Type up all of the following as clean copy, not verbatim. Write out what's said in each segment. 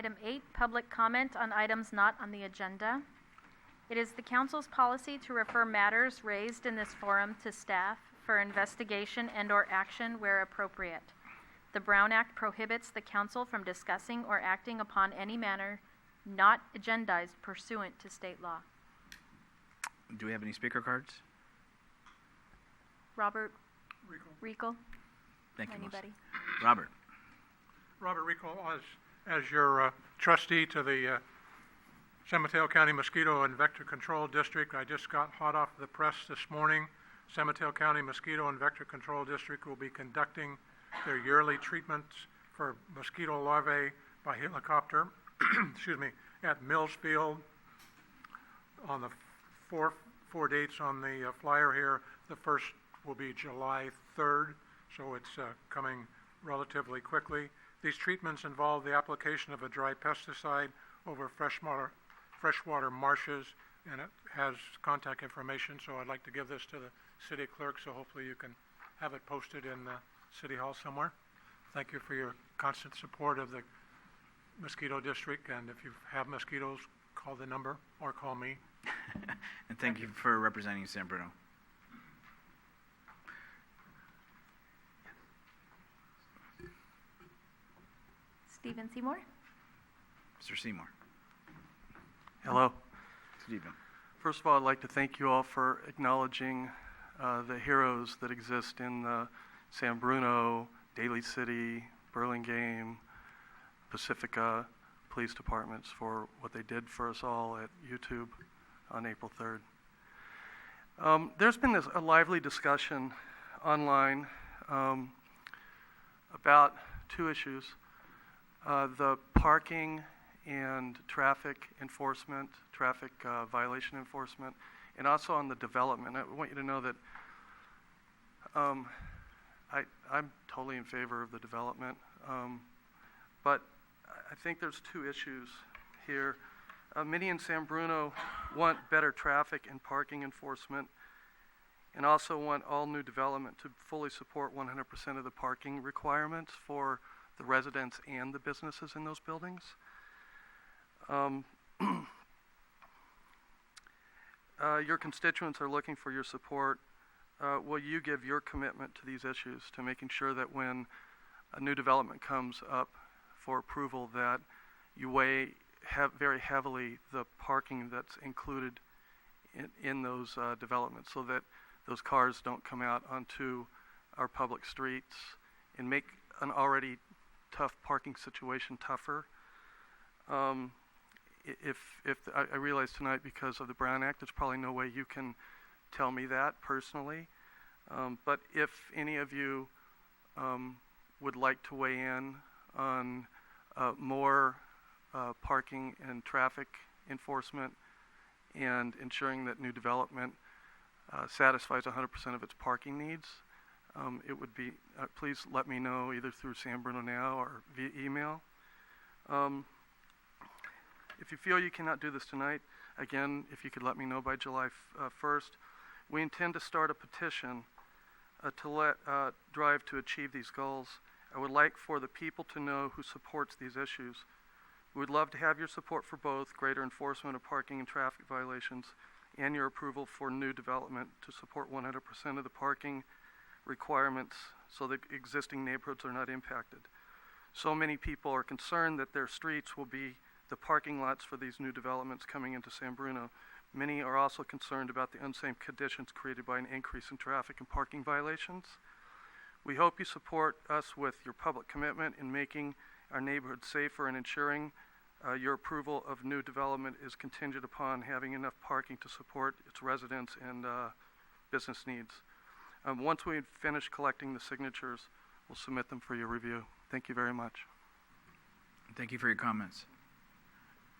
Item 8, public comment on items not on the agenda. It is the council's policy to refer matters raised in this forum to staff for investigation and/or action where appropriate. The Brown Act prohibits the council from discussing or acting upon any matter not agendized pursuant to state law. Do we have any speaker cards? Robert Riegel? Thank you, Anybody? Robert. Robert Rico, as your trustee to the San Mateo County Mosquito and Vector Control District, I just got hot off the press this morning. San Mateo County Mosquito and Vector Control District will be conducting their yearly treatments for mosquito larvae by helicopter, excuse me, at Mills Field on the four dates on the flyer here. The first will be July 3rd, so it's coming relatively quickly. These treatments involve the application of a dry pesticide over freshwater marshes, and it has contact information, so I'd like to give this to the city clerk, so hopefully you can have it posted in the city hall somewhere. Thank you for your constant support of the mosquito district, and if you have mosquitoes, call the number or call me. And thank you for representing San Bruno. Stephen Seymour? Mr. Seymour. Hello. Stephen. First of all, I'd like to thank you all for acknowledging the heroes that exist in the San Bruno, Daly City, Burlingame, Pacifica police departments for what they did for us all at YouTube on April 3rd. There's been a lively discussion online about two issues. The parking and traffic enforcement, traffic violation enforcement, and also on the development. I want you to know that I'm totally in favor of the development, but I think there's two issues here. Many in San Bruno want better traffic and parking enforcement, and also want all new development to fully support 100% of the parking requirements for the residents and the businesses in those buildings. Your constituents are looking for your support. Will you give your commitment to these issues, to making sure that when a new development comes up for approval, that you weigh very heavily the parking that's included in those developments, so that those cars don't come out onto our public streets and make an already tough parking situation tougher. I realize tonight, because of the Brown Act, there's probably no way you can tell me that personally, but if any of you would like to weigh in on more parking and traffic enforcement and ensuring that new development satisfies 100% of its parking needs, it would be, please let me know either through San Bruno Now or via email. If you feel you cannot do this tonight, again, if you could let me know by July 1st, we intend to start a petition to drive to achieve these goals. I would like for the people to know who supports these issues. We would love to have your support for both greater enforcement of parking and traffic violations and your approval for new development to support 100% of the parking requirements so that existing neighborhoods are not impacted. So many people are concerned that their streets will be the parking lots for these new developments coming into San Bruno. Many are also concerned about the unsafe conditions created by an increase in traffic and parking violations. We hope you support us with your public commitment in making our neighborhood safer and ensuring your approval of new development is contingent upon having enough parking to support its residents and business needs. Once we finish collecting the signatures, we'll submit them for your review. Thank you very much. Thank you for your comments.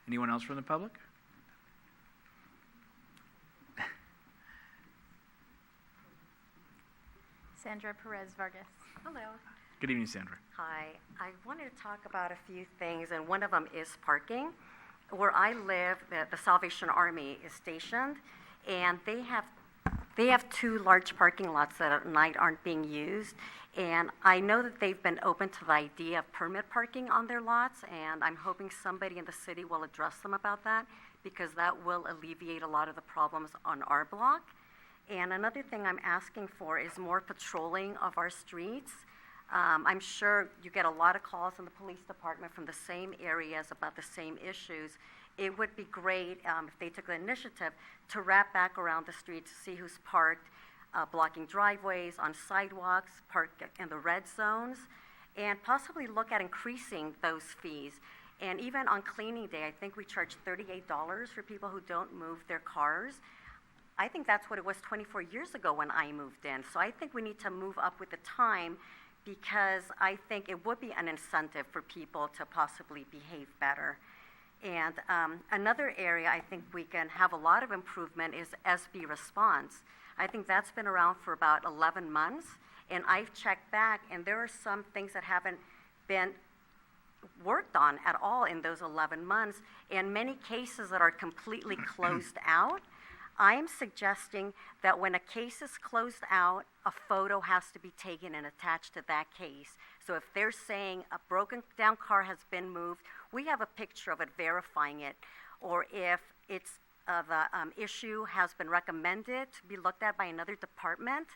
Anyone else from the public? Sandra Perez Vargas. Hello. Good evening, Sandra. Hi. I wanted to talk about a few things, and one of them is parking. Where I live, the Salvation Army is stationed, and they have They have 2 large parking lots that at night aren't being used. And I know that they've been open to the idea of permit parking on their lots, and I'm hoping somebody in the city will address them about that, because that will alleviate a lot of the problems on our block. And another thing I'm asking for is more patrolling of our streets. I'm sure you get a lot of calls in the police department from the same areas about the same issues. It would be great if they took the initiative to wrap back around the streets, see who's parked, blocking driveways, on sidewalks, parked in the red zones, and possibly look at increasing those fees. And even on cleaning day, I think we charge $38 for people who don't move their cars. I think that's what it was 24 years ago when I moved in. So I think we need to move up with the time, because I think it would be an incentive for people to possibly behave better. And another area I think we can have a lot of improvement is SB response. I think that's been around for about 11 months, and I've checked back, and there are some things that haven't been worked on at all in those 11 months, and many cases that are completely closed out. I am suggesting that when a case is closed out, a photo has to be taken and attached to that case. So if they're saying a broken down car has been moved, we have a picture of it verifying it. Or if it's the issue has been recommended to be looked at by another department,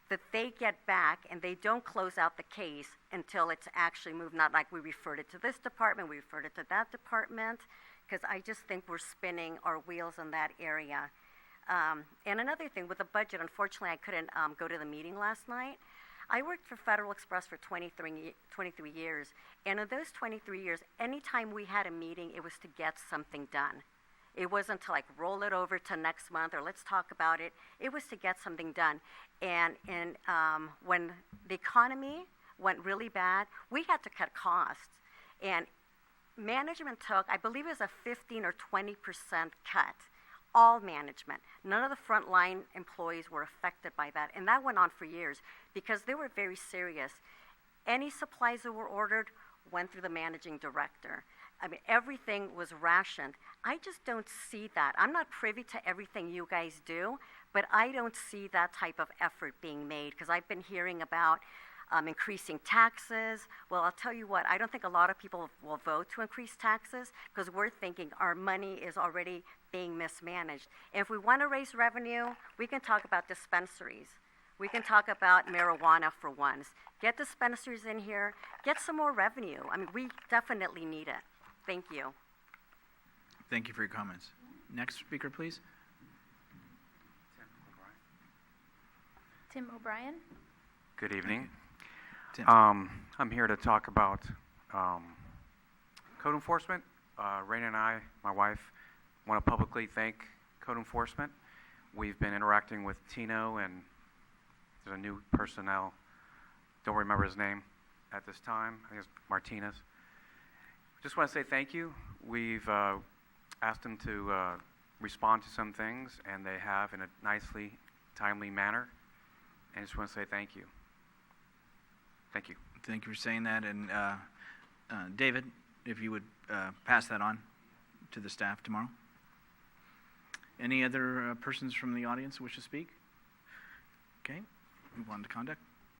that they get back and they don't close out the case until it's actually moved, not like we referred it to this department, we referred it to that department, because I just think we're spinning our wheels in that area. And another thing, with the budget, unfortunately, I couldn't go to the meeting last night. I worked for Federal Express for 23 years, and in those 23 years, anytime we had a meeting, it was to get something done. It wasn't to like roll it over to next month or let's talk about it. It was to get something done. And when the economy went really bad, we had to cut costs. And management took, I believe it was a 15 or 20% cut. All management. None of the frontline employees were affected by that. And that went on for years because they were very serious. Any supplies that were ordered went through the managing director. I mean, everything was rationed. I just don't see that. I'm not privy to everything you guys do, but I don't see that type of effort being made, because I've been hearing about increasing taxes. Well, I'll tell you what, I don't think a lot of people will vote to increase taxes, because we're thinking our money is already being mismanaged. And if we want to raise revenue, we can talk about dispensaries. We can talk about marijuana for once. Get dispensaries in here, get some more revenue. I mean, we definitely need it. Thank you. Thank you for your comments. Next speaker, please. Tim O'Brien. Good evening. Tim. I'm here to talk about code enforcement. Raina and I, my wife, want to publicly thank code enforcement. We've been interacting with Tino, and there's a new personnel. Don't remember his name at this time. I think it's Martinez. Just want to say thank you. We've asked them to respond to some things, and they have in a nicely, timely manner. And I just want to say thank you. Thank you. Thank you for saying that. And David, if you would pass that on to the staff tomorrow. Any other persons from the audience who wish to speak? Okay, move on to conduct.